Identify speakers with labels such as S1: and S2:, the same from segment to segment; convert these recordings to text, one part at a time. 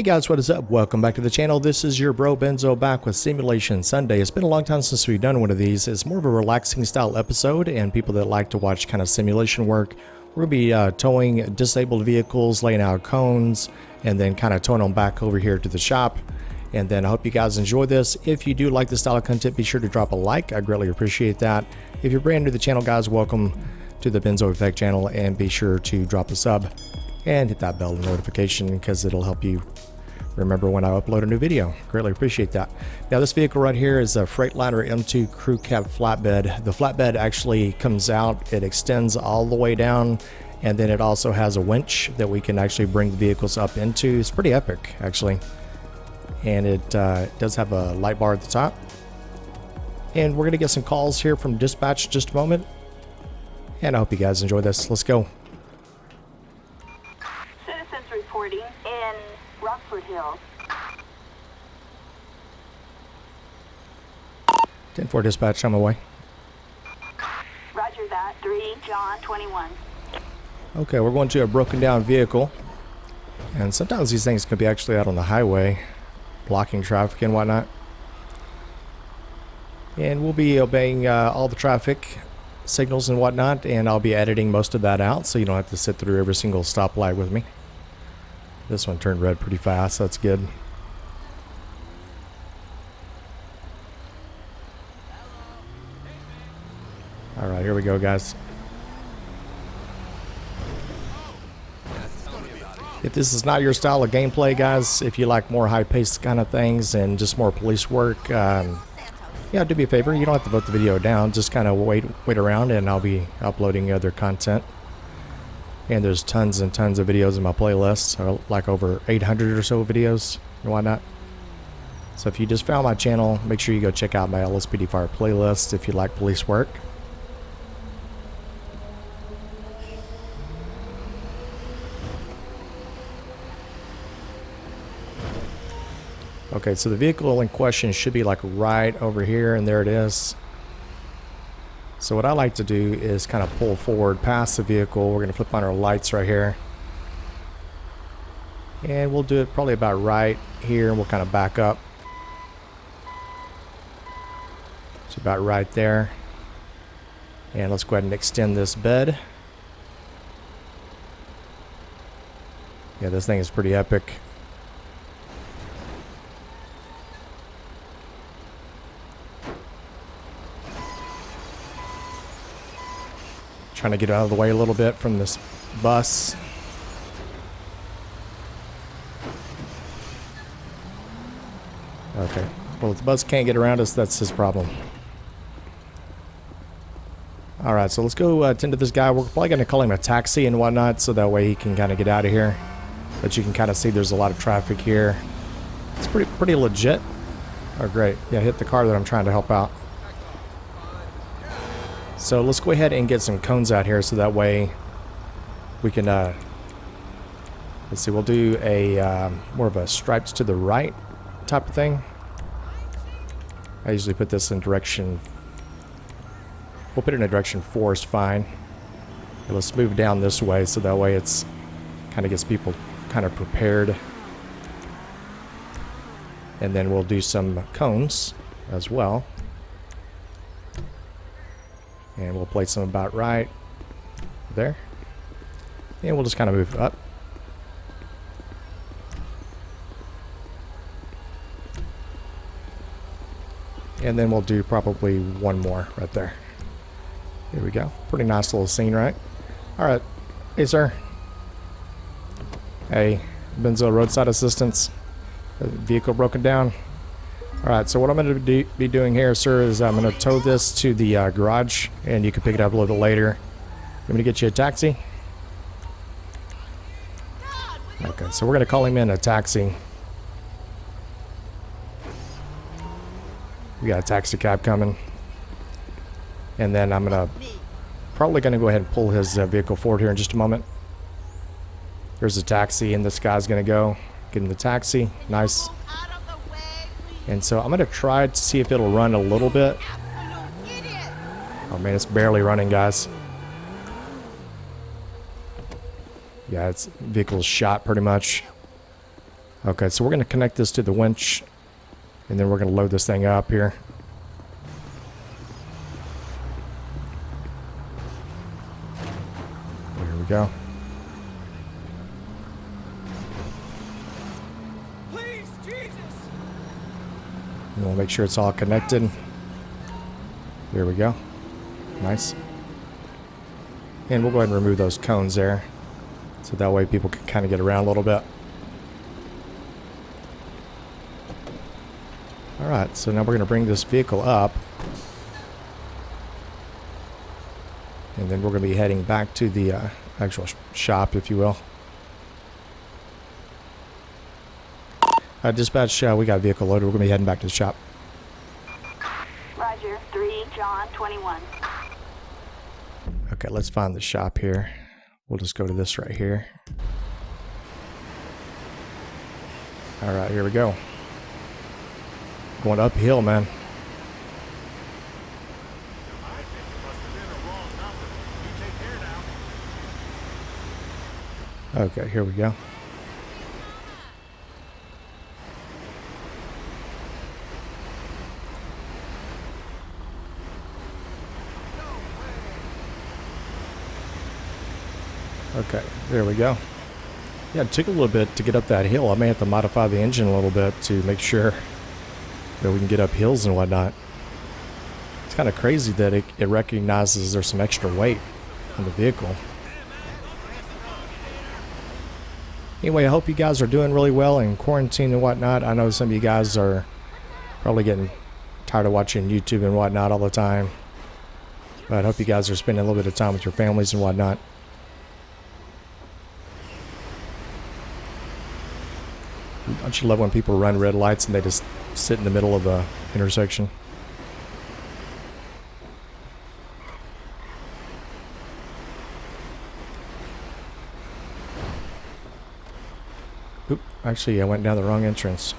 S1: Hey guys, what is up? Welcome back to the channel. This is your bro Benzo back with Simulation Sunday. It's been a long time since we've done one of these. It's more of a relaxing style episode, and people that like to watch kind of simulation work, we're going to be towing disabled vehicles, laying out cones, and then kind of towing them back over here to the shop. And then I hope you guys enjoy this. If you do like this style of content, be sure to drop a like. I greatly appreciate that. If you're brand new to the channel, guys, welcome to the Benzo Effect channel, and be sure to drop a sub and hit that bell notification because it'll help you remember when I upload a new video. Greatly appreciate that. Now this vehicle right here is a Freightliner M2 crew cab flatbed. The flatbed actually comes out, it extends all the way down, and then it also has a winch that we can actually bring the vehicles up into. It's pretty epic actually. And it does have a light bar at the top. And we're gonna get some calls here from dispatch in just a moment. And I hope you guys enjoy this. Let's go.
S2: Citizens reporting in Rockford Hills.
S1: 10-4 dispatch, on my way.
S2: Roger that. 3 John 21.
S1: Okay, we're going to a broken down vehicle. And sometimes these things can be actually out on the highway, blocking traffic and whatnot. And we'll be obeying all the traffic signals and whatnot, and I'll be editing most of that out so you don't have to sit through every single stoplight with me. This one turned red pretty fast, that's good. Alright, here we go, guys. If this is not your style of gameplay, guys, if you like more high-paced kind of things and just more police work, yeah, do me a favor, you don't have to vote the video down, just kind of wait around and I'll be uploading other content. And there's tons and tons of videos in my playlist, like over 800 or so videos and whatnot. So if you just found my channel, make sure you go check out my LSPD Fire playlist if you like police work. Okay, so the vehicle in question should be like right over here, and there it is. So what I like to do is kind of pull forward past the vehicle. We're going to flip on our lights right here. And we'll do it probably about right here, and we'll kind of back up. It's about right there. And let's go ahead and extend this bed. Yeah, this thing is pretty epic. Trying to get out of the way a little bit from this bus. Okay, well, if the bus can't get around us, that's his problem. Alright, so let's go attend to this guy. We're probably going to call him a taxi and whatnot, so that way he can kind of get out of here. But you can kind of see there's a lot of traffic here. It's pretty legit. Oh, great. Yeah, hit the car that I'm trying to help out. So let's go ahead and get some cones out here so that way we can, let's see, we'll do a more of a stripes to the right type of thing. I usually put this in direction, we'll put it in a direction 4 is fine. And let's move down this way so that way it's kind of gets people kind of prepared. And then we'll do some cones as well. And we'll place them about right there. And we'll just kind of move up. And then we'll do probably one more right there. Here we go. Pretty nice little scene, right? Alright. Hey, sir. Hey, Benzo roadside assistance. Vehicle broken down. Alright, so what I'm going to be doing here, sir, is I'm going to tow this to the garage, and you can pick it up a little bit later. I'm going to get you a taxi. Okay, so we're going to call him in a taxi. We got a taxi cab coming. And then I'm probably going to go ahead and pull his vehicle forward here in just a moment. There's a taxi, and this guy's going to go get in the taxi. Nice. And so I'm going to try to see if it'll run a little bit. Oh man, it's barely running, guys. Yeah, its vehicle's shot pretty much. Okay, so we're going to connect this to the winch, and then we're going to load this thing up here. There we go.
S3: Please, Jesus!
S1: And we'll make sure it's all connected. There we go. Nice. And we'll go ahead and remove those cones there, so that way people can kind of get around a little bit. Alright, so now we're going to bring this vehicle up. And then we're going to be heading back to the actual shop, if you will. Dispatch, we got a vehicle loaded. We're going to be heading back to the shop.
S2: Roger, 3 John 21.
S1: Okay, let's find the shop here. We'll just go to this right here. Alright, here we go. Going uphill, man. Okay, here we go. Okay, there we go. Yeah, it took a little bit to get up that hill. I may have to modify the engine a little bit to make sure that we can get up hills and whatnot. It's kind of crazy that it recognizes there's some extra weight on the vehicle. Anyway, I hope you guys are doing really well in quarantine and whatnot. I know some of you guys are probably getting tired of watching YouTube and whatnot all the time. But I hope you guys are spending a little bit of time with your families and whatnot. Don't you love when people run red lights and they just sit in the middle of the intersection? Oop, actually I went down the wrong entrance.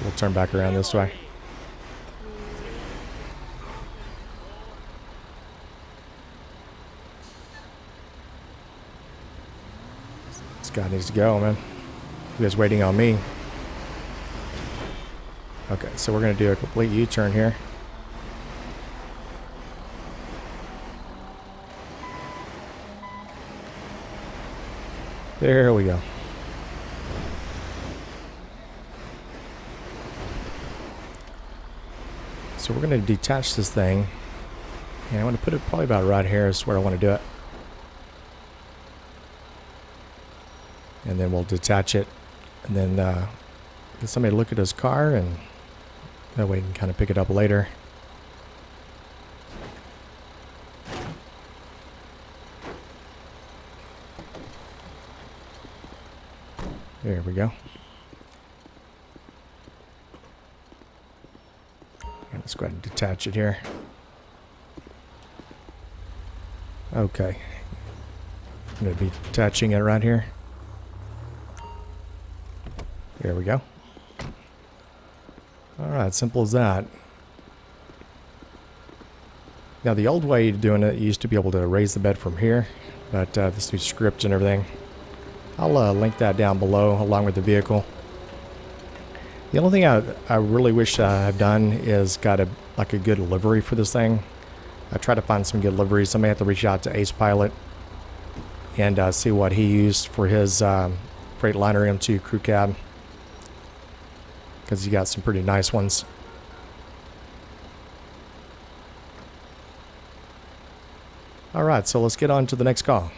S1: We'll turn back around this way. This guy needs to go, man. You guys waiting on me. Okay, so we're going to do a complete U-turn here. There we go. So we're going to detach this thing. And I want to put it probably about right here is where I want to do it. And then we'll detach it. And then get somebody to look at his car, and that way we can kind of pick it up later. There we go. And let's go ahead and detach it here. Okay. I'm going to be detaching it right here. There we go. Alright, simple as that. Now the old way of doing it, you used to be able to raise the bed from here, but this new script and everything, I'll link that down below along with the vehicle. The only thing I really wish I had done is got a good livery for this thing. I tried to find some good liveries. I may have to reach out to Ace Pilot and see what he used for his Freightliner M2 crew cab, because he got some pretty nice ones. Alright, so let's get on to the next call.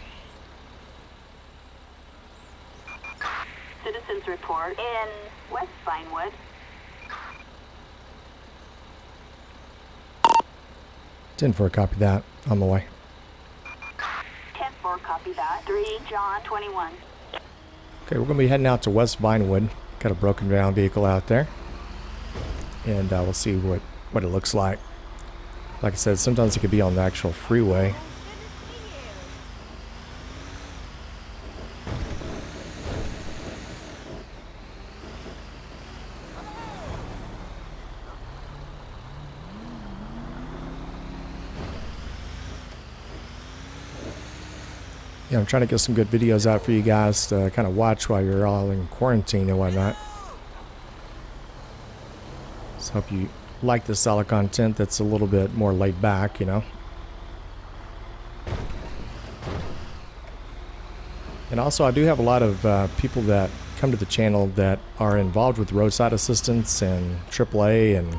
S2: Citizens report in West Vinewood.
S1: 10-4, copy that. On the way.
S2: 10-4, copy that. 3 John 21.
S1: Okay, we're going to be heading out to West Vinewood. Got a broken down vehicle out there. And we'll see what it looks like. Like I said, sometimes it could be on the actual freeway. I'm trying to get some good videos out for you guys to kind of watch while you're all in quarantine and whatnot. So hope you like the style of content that's a little bit more laid back, you know. And also, I do have a lot of people that come to the channel that are involved with roadside assistance and AAA, and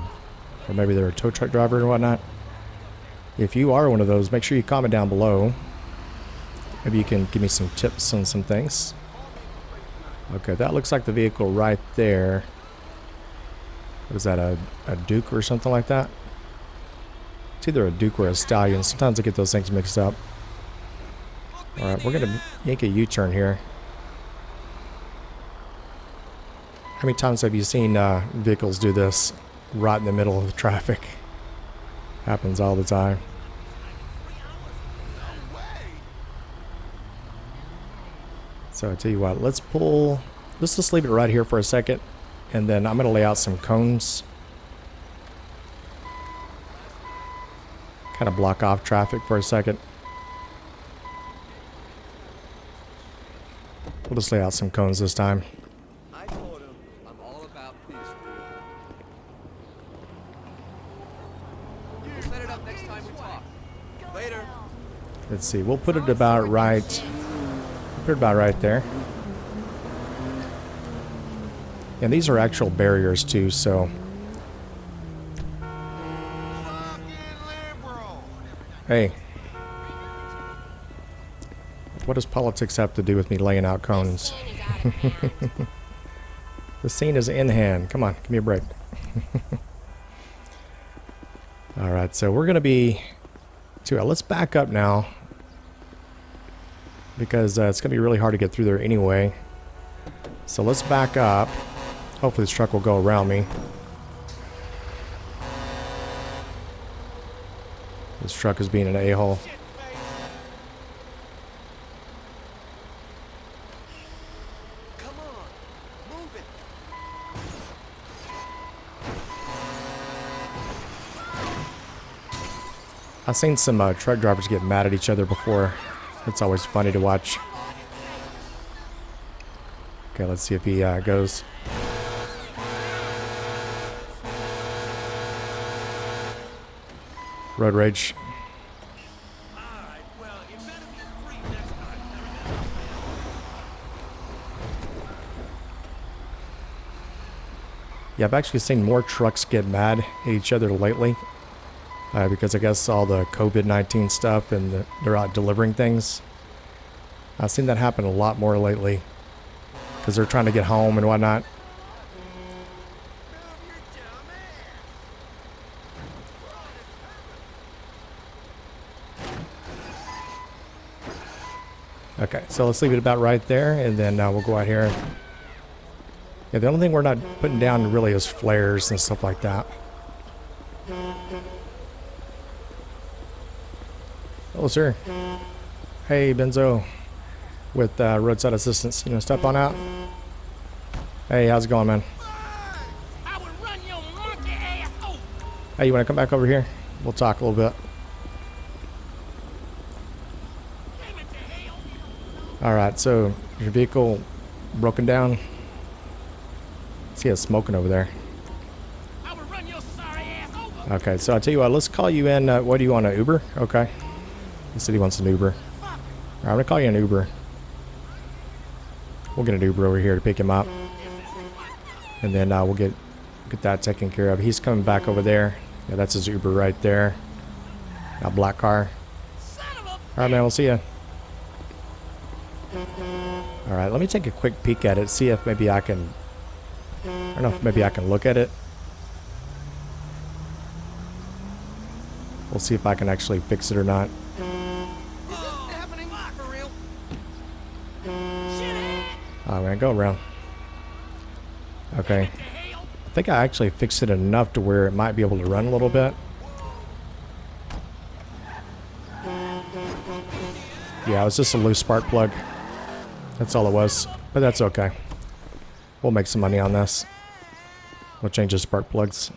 S1: or maybe they're a tow truck driver and whatnot. If you are one of those, make sure you comment down below. Maybe you can give me some tips on some things. Okay, that looks like the vehicle right there. What is that, a Duke or something like that? It's either a Duke or a Stallion. Sometimes I get those things mixed up. Alright, we're going to make a U-turn here. How many times have you seen vehicles do this right in the middle of the traffic? Happens all the time. So I tell you what, let's just leave it right here for a second, and then I'm going to lay out some cones. Kind of block off traffic for a second. We'll just lay out some cones this time.
S3: I told him I'm all about peace. You set it up next time we talk. Later.
S1: Let's see, we'll put it about right. Put it about right there. And these are actual barriers too, so. Hey. What does politics have to do with me laying out cones? The scene is in hand. Come on, give me a break. Alright, so we're going to be... let's back up now. Because it's going to be really hard to get through there anyway. So let's back up. Hopefully this truck will go around me. This truck is being an a-hole. I've seen some truck drivers get mad at each other before. It's always funny to watch. Okay, let's see if he goes. Road rage. Yeah, I've actually seen more trucks get mad at each other lately. Because I guess all the COVID-19 stuff and they're out delivering things. I've seen that happen a lot more lately. Because they're trying to get home and whatnot. Okay, so let's leave it about right there, and then we'll go out here. Yeah, the only thing we're not putting down really is flares and stuff like that. Hello, sir. Hey, Benzo. With roadside assistance. You know, step on out. Hey, how's it going, man? Hey, you want to come back over here? We'll talk a little bit. Alright, so your vehicle broken down. See it's smoking over there. Okay, so I'll tell you what, let's call you in. What do you want, an Uber? Okay. He said he wants an Uber. Alright, I'm gonna call you an Uber. We'll get an Uber over here to pick him up. And then we'll get that taken care of. He's coming back over there. Yeah, that's his Uber right there. A black car. Alright, man, we'll see ya. Alright, let me take a quick peek at it, see if maybe I can... I don't know if maybe I can look at it. We'll see if I can actually fix it or not. Oh man, go around. Okay. I think I actually fixed it enough to where it might be able to run a little bit. Yeah, it was just a loose spark plug. That's all it was. But that's okay. We'll make some money on this. We'll change the spark plugs.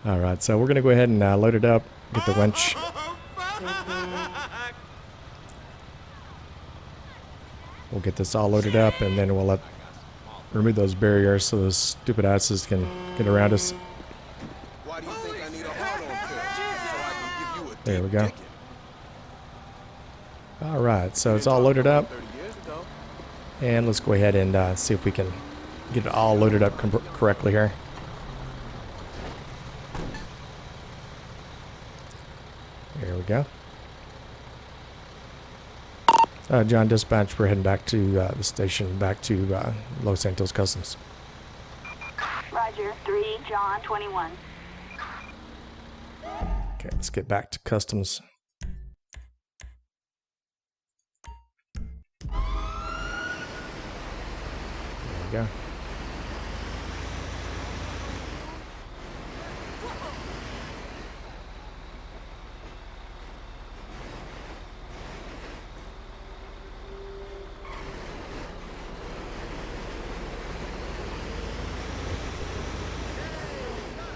S1: Alright, so we're going to go ahead and load it up. Get the winch. We'll get this all loaded up, and then we'll remove those barriers so those stupid asses can get around us.
S3: Why do you think I need a hard-on pill? So I can give you a
S1: There we
S3: deep
S1: go.
S3: kicking.
S1: All right, so it's all loaded up,
S3: 30 years ago.
S1: and let's go ahead and see if we can get it all loaded up correctly here. There we go. John Dispatch, we're heading back to the station, back to Los Santos Customs.
S2: Roger, 3, John 21.
S1: Okay, let's get back to Customs. There we go.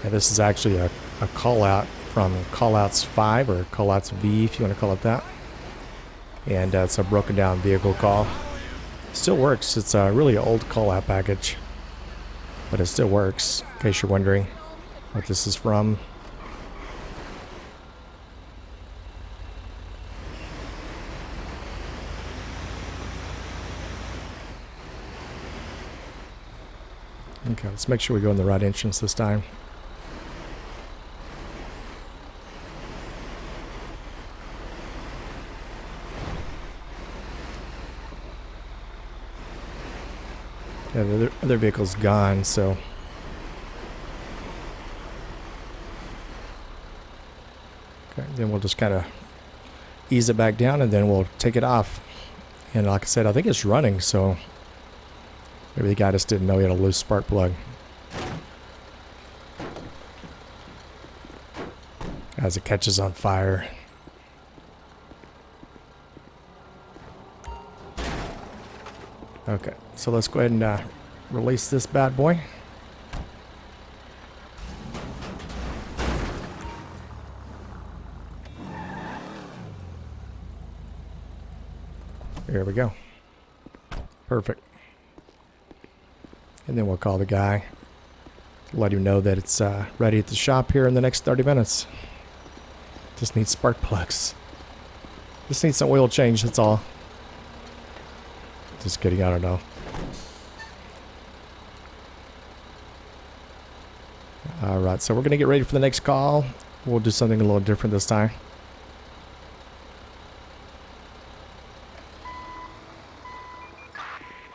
S1: Yeah, this is actually a call out from Callouts 5 or Callouts V, if you want to call it that. And it's a broken down vehicle call. Still works. It's a really old call out package, but it still works, in case you're wondering what this is from. Okay, let's make sure we go in the right entrance this time. Yeah, the other vehicle's gone, so. Okay, then we'll just kind of ease it back down and then we'll take it off. And like I said, I think it's running, so maybe the guy just didn't know he had a loose spark plug. As it catches on fire. Okay, so let's go ahead and release this bad boy. There we go. Perfect. And then we'll call the guy, let him know that it's ready at the shop here in the next 30 minutes. Just needs spark plugs. Just needs some oil change, that's all. Just kidding, I don't know. Alright, so we're going to get ready for the next call. We'll do something a little different this time.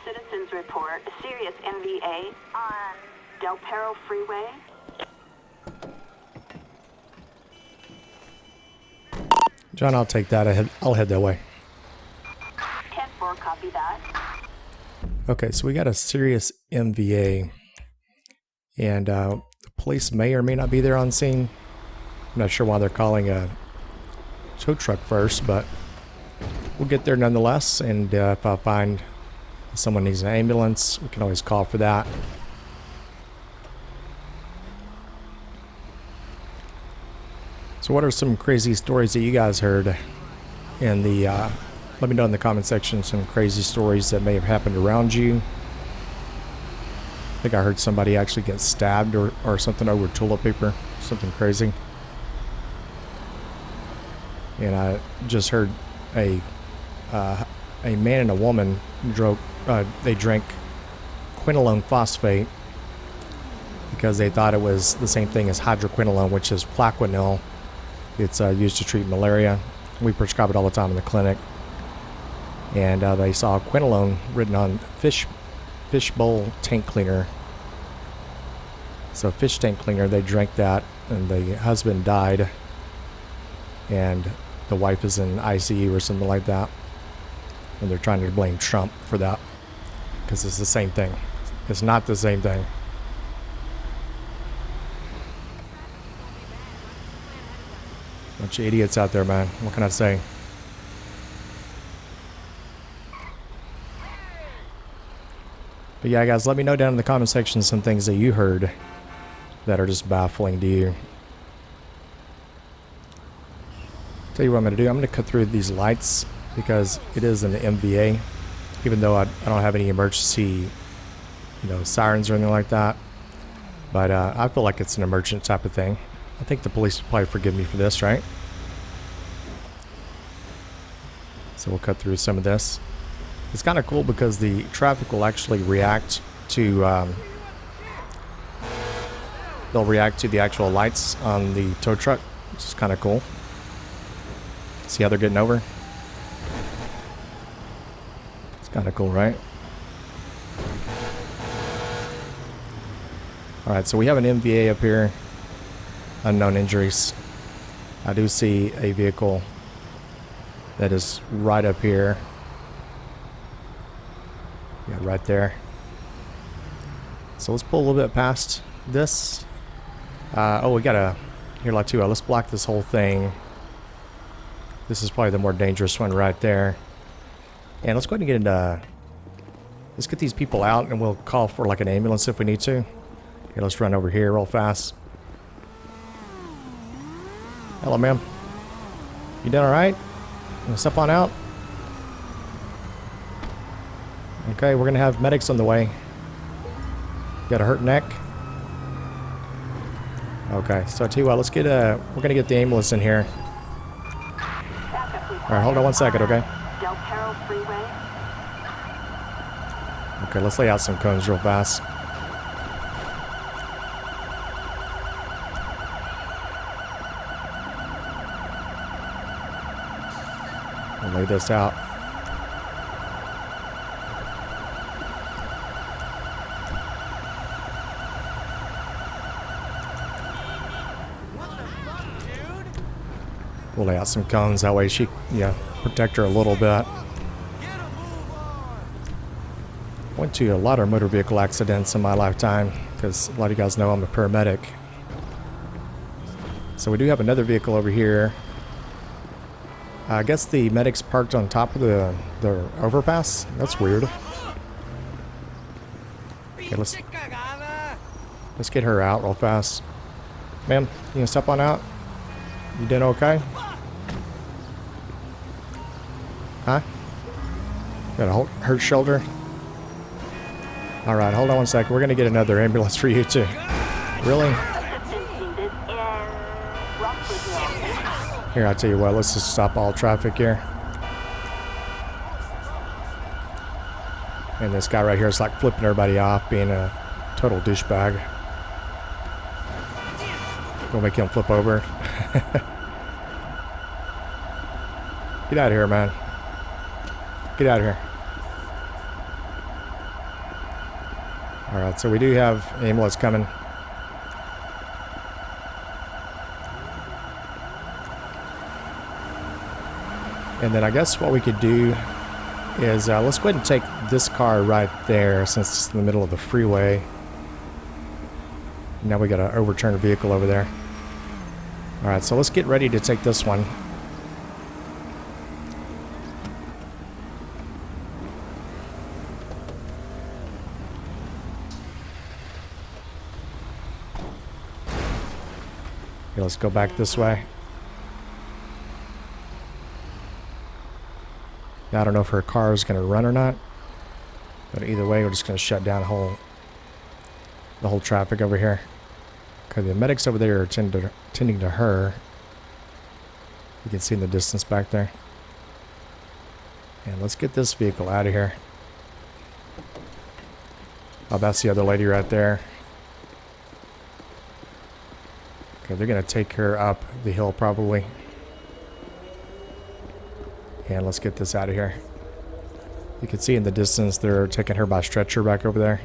S2: Citizens report a serious MVA on Del Perro Freeway.
S1: John, I'll take that. I'll head that way.
S2: 10-4, copy that.
S1: Okay, so we got a serious MVA. And the police may or may not be there on scene. I'm not sure why they're calling a tow truck first, but we'll get there nonetheless. And if I find someone needs an ambulance, we can always call for that. So what are some crazy stories that you guys heard in the, let me know in the comment section some crazy stories that may have happened around you. I think I heard somebody actually get stabbed or something over toilet paper, something crazy. And I just heard a man and a woman they drank quinolone phosphate because they thought it was the same thing as hydroquinone, which is Plaquenil. It's used to treat malaria. We prescribe it all the time in the clinic. And they saw quinolone written on fish bowl tank cleaner. So fish tank cleaner, they drank that, and the husband died, and the wife is in ICU or something like that. And they're trying to blame Trump for that because it's the same thing. It's not the same thing. Bunch of idiots out there, man. What can I say? But yeah, guys, let me know down in the comment section some things that you heard that are just baffling to you. Tell you what I'm going to do. I'm going to cut through these lights because it is an MVA, even though I don't have any emergency, sirens or anything like that. But I feel like it's an emergent type of thing. I think the police will probably forgive me for this, right? So we'll cut through some of this. It's kind of cool because the traffic will actually react to, they'll react to the actual lights on the tow truck, which is kind of cool. See how they're getting over? It's kind of cool, right? Alright, so we have an MVA up here. Unknown injuries. I do see a vehicle that is right up here. Yeah, right there. So let's pull a little bit past this. Oh, we got a... Here, like, too. Let's block this whole thing. This is probably the more dangerous one right there. And let's go ahead and get into... Let's get these people out and we'll call for, like, an ambulance if we need to. Here, let's run over here real fast. Hello, ma'am. You doing alright? You step on out? Okay, we're gonna have medics on the way. Got a hurt neck? Okay, so I tell you what, let's get we're gonna get the ambulance in here. Alright, hold on 1 second, okay? Okay, let's lay out some cones real fast. We'll lay this out. We'll lay out some cones, that way she, protect her a little bit. Went to a lot of motor vehicle accidents in my lifetime, because a lot of you guys know I'm a paramedic. So we do have another vehicle over here. I guess the medic's parked on top of the overpass. That's weird. Okay, let's get her out real fast. Ma'am, you gonna step on out? You doing okay? Huh? Got a hurt shoulder? Alright, hold on 1 second. We're gonna get another ambulance for you too. Really? Here, I'll tell you what, let's just stop all traffic here. And this guy right here is like flipping everybody off, being a total douchebag. Gonna make him flip over. Get out of here, man. Get out of here. Alright, so we do have ambulance coming. And then I guess what we could do is let's go ahead and take this car right there since it's in the middle of the freeway. Now we got to overturn a vehicle over there. Alright, so let's get ready to take this one. Okay, let's go back this way. Now, I don't know if her car is going to run or not, but either way, we're just going to shut down the whole traffic over here. Okay, the medics over there are tending to her. You can see in the distance back there. And let's get this vehicle out of here. Oh, that's the other lady right there. Okay, they're going to take her up the hill probably. And let's get this out of here. You can see in the distance they're taking her by stretcher back over there.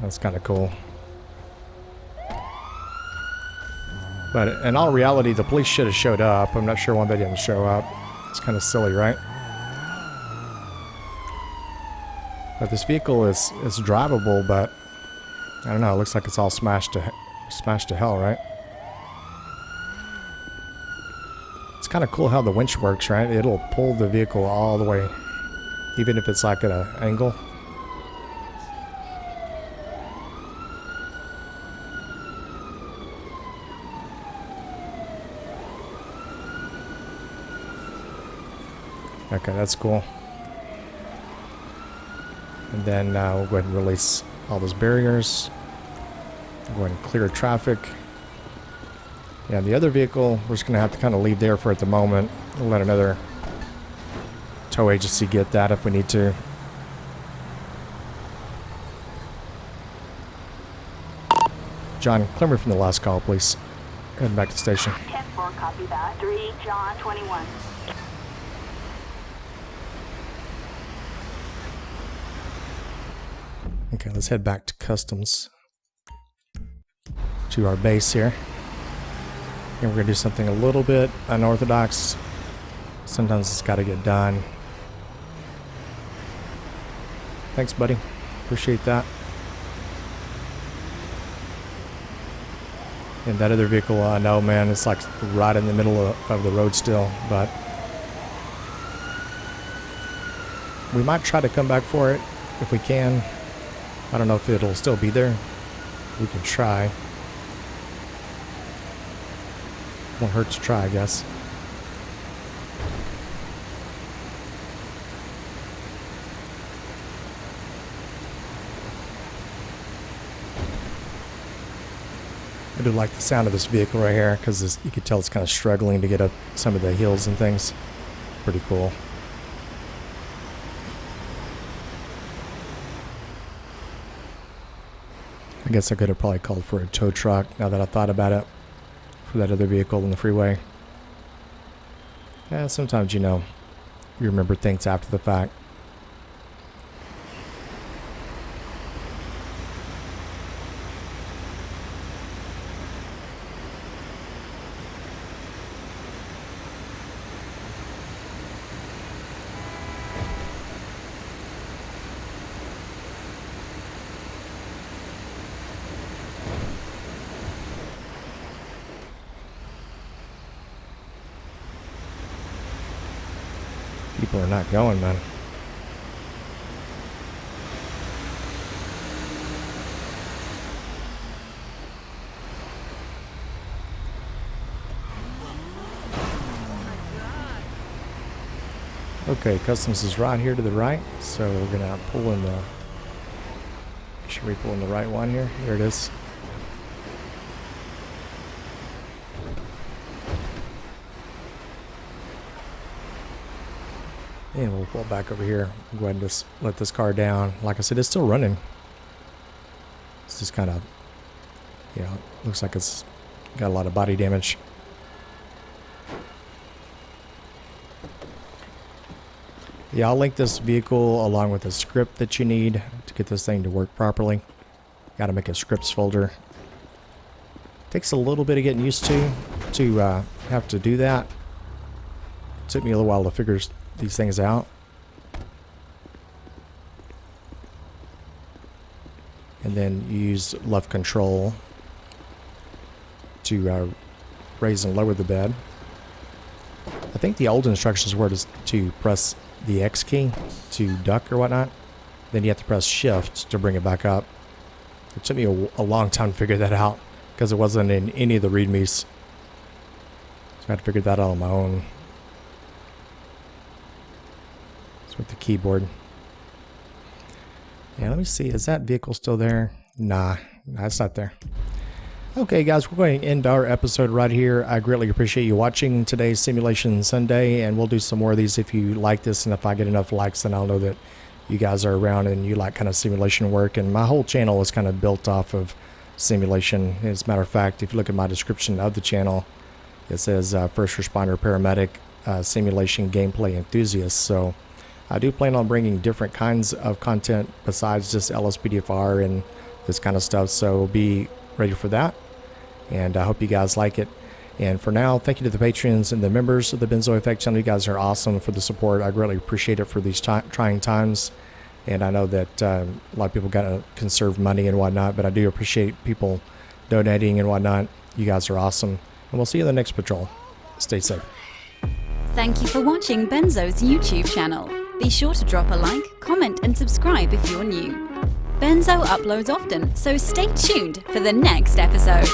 S1: That's kind of cool. But in all reality, the police should have showed up. I'm not sure why they didn't show up. It's kind of silly, right? But this vehicle is drivable, but I don't know. It looks like it's all smashed to hell, right? It's kind of cool how the winch works, right? It'll pull the vehicle all the way, even if it's like at an angle. Okay, that's cool. And then we'll go ahead and release all those barriers. Go ahead and clear traffic. Yeah, the other vehicle, we're just going to have to kind of leave there for at the moment. We'll let another tow agency get that if we need to. John, clear me from the last call, please. Heading back to the station.
S2: 10-4, copy that. 3, John 21.
S1: Okay, let's head back to customs. To our base here. And we're going to do something a little bit unorthodox. Sometimes it's got to get done. Thanks, buddy. Appreciate that. And that other vehicle, I know, man, it's like right in the middle of the road still, but we might try to come back for it if we can. I don't know if it'll still be there. We can try. Won't hurt to try, I guess. I do like the sound of this vehicle right here because you can tell it's kind of struggling to get up some of the hills and things. Pretty cool. I guess I could have probably called for a tow truck now that I thought about it for that other vehicle in the freeway. Yeah, sometimes, you know, you remember things after the fact. People are not going, man. Okay, customs is right here to the right, so we're gonna pull in the. Should we pull in the right one here? There it is. And we'll pull back over here. Go ahead and just let this car down. Like I said, it's still running. It's just kind of, you know, looks like it's got a lot of body damage. Yeah, I'll link this vehicle along with a script that you need to get this thing to work properly. Got to make a scripts folder. Takes a little bit of getting used to have to do that. It took me a little while to figure these things out. And then you use left control to raise and lower the bed. I think the old instructions were to press the X key to duck or whatnot. Then you have to press shift to bring it back up. It took me a long time to figure that out because it wasn't in any of the readmes. So I had to figure that out on my own. With the keyboard. Yeah, let me see. Is that vehicle still there? Nah, it's not there. Okay, guys, we're going to end our episode right here. I greatly appreciate you watching today's Simulation Sunday, and we'll do some more of these if you like this, and if I get enough likes, then I'll know that you guys are around and you like kind of simulation work. And my whole channel is kind of built off of simulation. As a matter of fact, if you look at my description of the channel, it says first responder, paramedic, simulation gameplay enthusiast. So I do plan on bringing different kinds of content besides just LSPDFR and this kind of stuff, so be ready for that. And I hope you guys like it. And for now, thank you to the patrons and the members of the Benzo Effect channel. You guys are awesome for the support. I greatly appreciate it for these trying times. And I know that a lot of people got to conserve money and whatnot, but I do appreciate people donating and whatnot. You guys are awesome. And we'll see you in the next patrol. Stay safe.
S4: Thank you for watching Benzo's YouTube channel. Be sure to drop a like, comment and subscribe if you're new. Benzo uploads often, so stay tuned for the next episode.